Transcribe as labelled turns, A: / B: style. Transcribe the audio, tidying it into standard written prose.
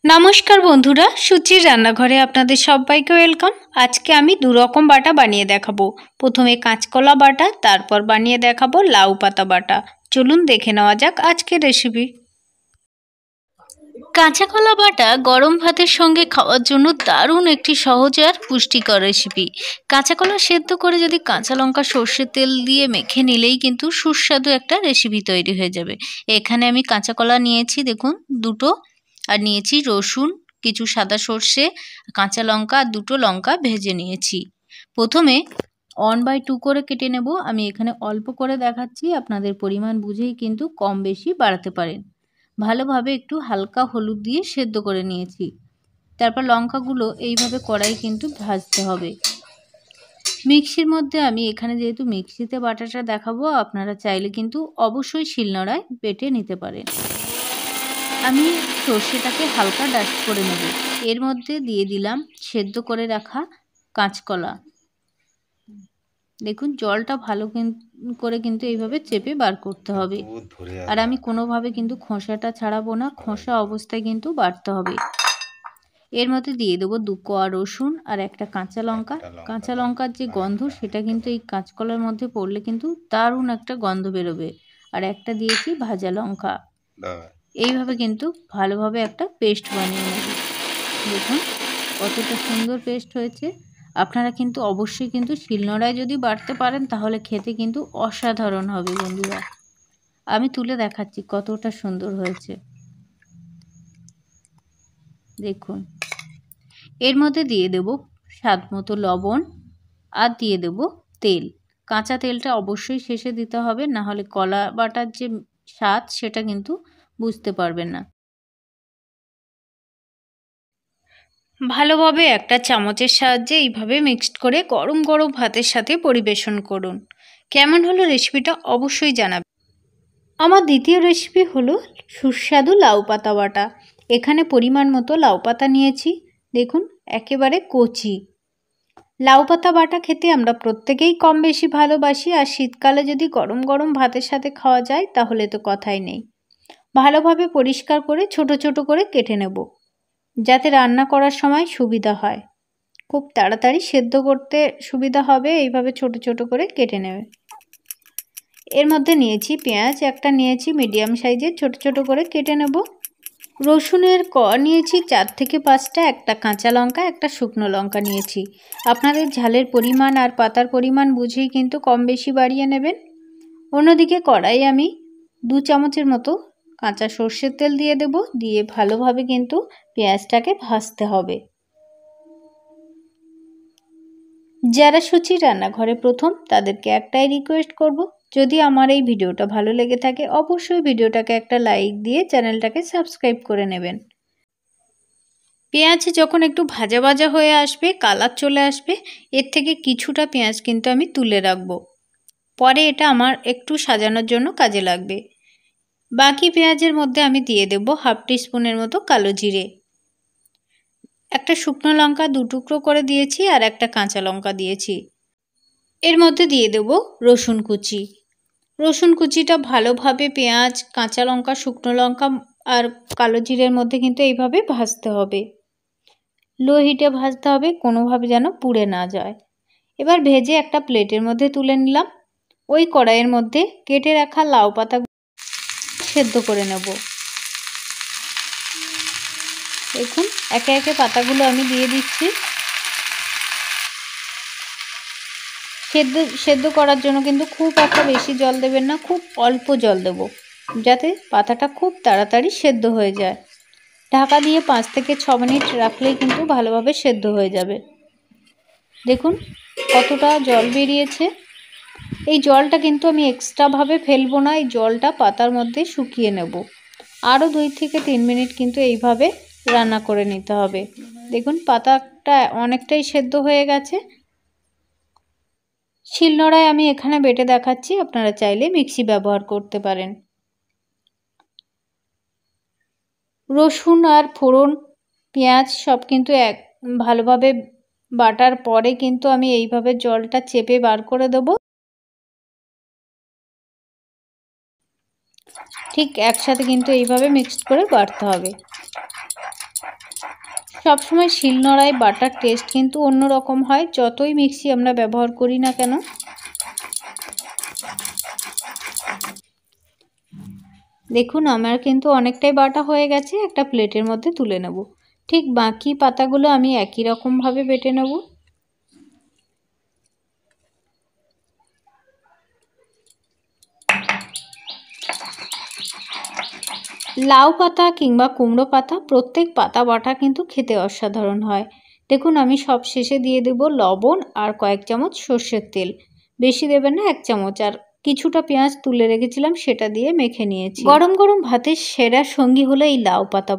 A: নমস্কার বন্ধুরা, সুচির রান্নাঘরে আপনাদের সবাইকে ওয়েলকাম। আজকে আমি দু রকম বাটা বানিয়ে দেখাবো। প্রথমে কাঁচকলা বাটা, তারপর বানিয়ে দেখাবো লাউ পাতা বাটা। চলুন দেখে নেওয়া যাক আজকের রেসিপি। কাঁচা কলা বাটা গরম ভাতের সঙ্গে খাওয়ার জন্য দারুণ একটি সহজ আর পুষ্টিকর রেসিপি। কাঁচা কলা সেদ্ধ করে যদি কাঁচা লঙ্কা সর্ষের তেল দিয়ে মেখে নিলেই কিন্তু সুস্বাদু একটা রেসিপি তৈরি হয়ে যাবে। এখানে আমি কাঁচা কলা নিয়েছি, দেখুন দুটো, আর নিয়েছি রসুন, কিছু সাদা সর্ষে, কাঁচা লঙ্কা আর দুটো লঙ্কা ভেজে নিয়েছি। প্রথমে 1/2 করে কেটে নেব। আমি এখানে অল্প করে দেখাচ্ছি, আপনাদের পরিমাণ বুঝেই কিন্তু কম বেশি বাড়াতে পারেন। ভালোভাবে একটু হালকা হলুদ দিয়ে সেদ্ধ করে নিয়েছি। তারপর লঙ্কাগুলো এইভাবে কড়াই কিন্তু ভাজতে হবে। মিক্সির মধ্যে আমি এখানে যেহেতু মিক্সিতে বাটাটা দেখাবো, আপনারা চাইলে কিন্তু অবশ্যই শিলনোড়ায় বেটে নিতে পারেন। আমি সর্ষেটাকে হালকা ডাস্ট করে নেব। এর মধ্যে দিয়ে দিলাম সেদ্ধ করে রাখা কাঁচকলা। দেখুন জলটা ভালো করে কিন্তু এইভাবে চেপে বার করতে হবে। আর আমি কোনোভাবে কিন্তু খোসাটা ছাড়াবো না, খোসা অবস্থায় কিন্তু বাটতে হবে। এর মধ্যে দিয়ে দেবো 2 কোয়া রসুন আর একটা কাঁচা লঙ্কা। কাঁচা লঙ্কার যে গন্ধ সেটা কিন্তু এই কাঁচকলার মধ্যে পড়লে কিন্তু দারুণ একটা গন্ধ বেরোবে। আর একটা দিয়েছি ভাজা লঙ্কা। এইভাবে কিন্তু ভালোভাবে একটা পেস্ট বানিয়ে নেব। দেখুন কতটা সুন্দর পেস্ট হয়েছে। আপনারা কিন্তু অবশ্যই কিন্তু শিলনোড়ায় যদি বাটতে পারেন তাহলে খেতে কিন্তু অসাধারণ হবে বন্ধুরা। আমি তুলে দেখাচ্ছি কতটা সুন্দর হয়েছে। দেখুন এর মধ্যে দিয়ে দেব স্বাদ মতো লবণ আর দিয়ে দেব তেল। কাঁচা তেলটা অবশ্যই শেষে দিতে হবে, না হলে কলা বাটার যে স্বাদ সেটা কিন্তু বুঝতে পারবেন না। ভালোভাবে একটা চামচের সাহায্যে এইভাবে মিক্সড করে গরম গরম ভাতের সাথে পরিবেশন করুন। কেমন হলো রেসিপিটা অবশ্যই জানাবেন। আমার দ্বিতীয় রেসিপি হলো সুস্বাদু লাউ পাতা বাটা। এখানে পরিমাণ মতো লাউ পাতা নিয়েছি, দেখুন একেবারে কচি। লাউ পাতা বাটা খেতে আমরা প্রত্যেকেই কম বেশি ভালোবাসি, আর শীতকালে যদি গরম গরম ভাতের সাথে খাওয়া যায় তাহলে তো কথাই নেই। ভালোভাবে পরিষ্কার করে ছোট ছোট করে কেটে নেব, যাতে রান্না করার সময় সুবিধা হয়। খুব তাড়াতাড়ি সেদ্ধ করতে সুবিধা হবে, এইভাবে ছোট ছোট করে কেটে নেবে। এর মধ্যে নিয়েছি পেঁয়াজ একটা নিয়েছি মিডিয়াম সাইজের, ছোট ছোট করে কেটে নেব। রসুনের নিয়েছি 4 থেকে 5টা, একটা কাঁচা লঙ্কা, একটা শুকনো লঙ্কা নিয়েছি। আপনাদের ঝালের পরিমাণ আর পাতার পরিমাণ বুঝেই কিন্তু কম বেশি বাড়িয়ে নেবেন। অন্যদিকে কড়াই আমি 2 চামচের মতো কাঁচা সর্ষের তেল দিয়ে দেব। দিয়ে ভালোভাবে কিন্তু পেঁয়াজটাকে ভাজতে হবে। যারা সুচির রান্নাঘরে প্রথম তাদেরকে একটাই রিকোয়েস্ট করব, যদি আমার এই ভিডিওটা ভালো লেগে থাকে অবশ্যই ভিডিওটাকে একটা লাইক দিয়ে চ্যানেলটাকে সাবস্ক্রাইব করে নেবেন। পেঁয়াজ যখন একটু ভাজা ভাজা হয়ে আসবে, কালার চলে আসবে, এর থেকে কিছুটা পেঁয়াজ কিন্তু আমি তুলে রাখবো। পরে এটা আমার একটু সাজানোর জন্য কাজে লাগবে। বাকি পেঁয়াজের মধ্যে আমি দিয়ে দেব 1/2 টিস্পুনের মতো কালো জিরে, একটা শুকনো লঙ্কা 2 টুকরো করে দিয়েছি আর একটা কাঁচা লঙ্কা দিয়েছি। এর মধ্যে দিয়ে দেব রসুন কুচি। রসুন কুচিটা ভালোভাবে পেঁয়াজ, কাঁচা লঙ্কা, শুকনো লঙ্কা আর কালো জিরের মধ্যে কিন্তু এইভাবে ভাজতে হবে। লো হিটে ভাজতে হবে, কোনোভাবে যেন পুড়ে না যায়। এবার ভেজে একটা প্লেটের মধ্যে তুলে নিলাম। ওই কড়াইয়ের মধ্যে কেটে রাখা লাউ পাতা সেদ্ধ করে নেব। দেখুন একে একে পাতাগুলো আমি দিয়ে দিচ্ছি। সেদ্ধ করার জন্য কিন্তু খুব একটা বেশি জল দেবেন না, খুব অল্প জল দেব, যাতে পাতাটা খুব তাড়াতাড়ি সেদ্ধ হয়ে যায়। ঢাকা দিয়ে 5 থেকে 6 মিনিট রাখলেই কিন্তু ভালোভাবে সেদ্ধ হয়ে যাবে। দেখুন কতটা জল বেরিয়েছে। এই জলটা কিন্তু আমি এক্সট্রাভাবে ফেলবো না, এই জলটা পাতার মধ্যে শুকিয়ে নেব। আরও 2 থেকে 3 মিনিট কিন্তু এইভাবে রান্না করে নিতে হবে। দেখুন পাতাটা অনেকটাই সেদ্ধ হয়ে গেছে। শিলনোড়ায় আমি এখানে বেটে দেখাচ্ছি, আপনারা চাইলে মিক্সি ব্যবহার করতে পারেন। রসুন আর ফোড়ন, পেঁয়াজ সব কিন্তু ভালোভাবে বাটার পরে কিন্তু আমি এইভাবে জলটা চেপে বার করে দেবো। ঠিক একসাথে কিন্তু এইভাবে মিক্সড করে বাটতে হবে। সবসময় শিলনোড়ায় বাটার টেস্ট কিন্তু অন্যরকম হয়, যতই মিক্সি আমরা ব্যবহার করি না কেন। দেখুন আমার কিন্তু অনেকটাই বাটা হয়ে গেছে, একটা প্লেটের মধ্যে তুলে নেব। ঠিক বাকি পাতাগুলো আমি একই রকমভাবে বেটে নেব। লাউ পাতা কিংবা কুমড়ো পাতা, প্রত্যেক পাতা বাটা কিন্তু খেতে অসাধারণ হয়। দেখুন আমি সব শেষে দিয়ে দেব লবণ আর কয়েক চামচ সর্ষের তেল, বেশি দেবেন না, 1 চামচ। আর কিছুটা পেঁয়াজ তুলে রেখেছিলাম, সেটা দিয়ে মেখে নিয়েছি। গরম গরম ভাতের সেরা সঙ্গী হলো এই লাউ পাতা।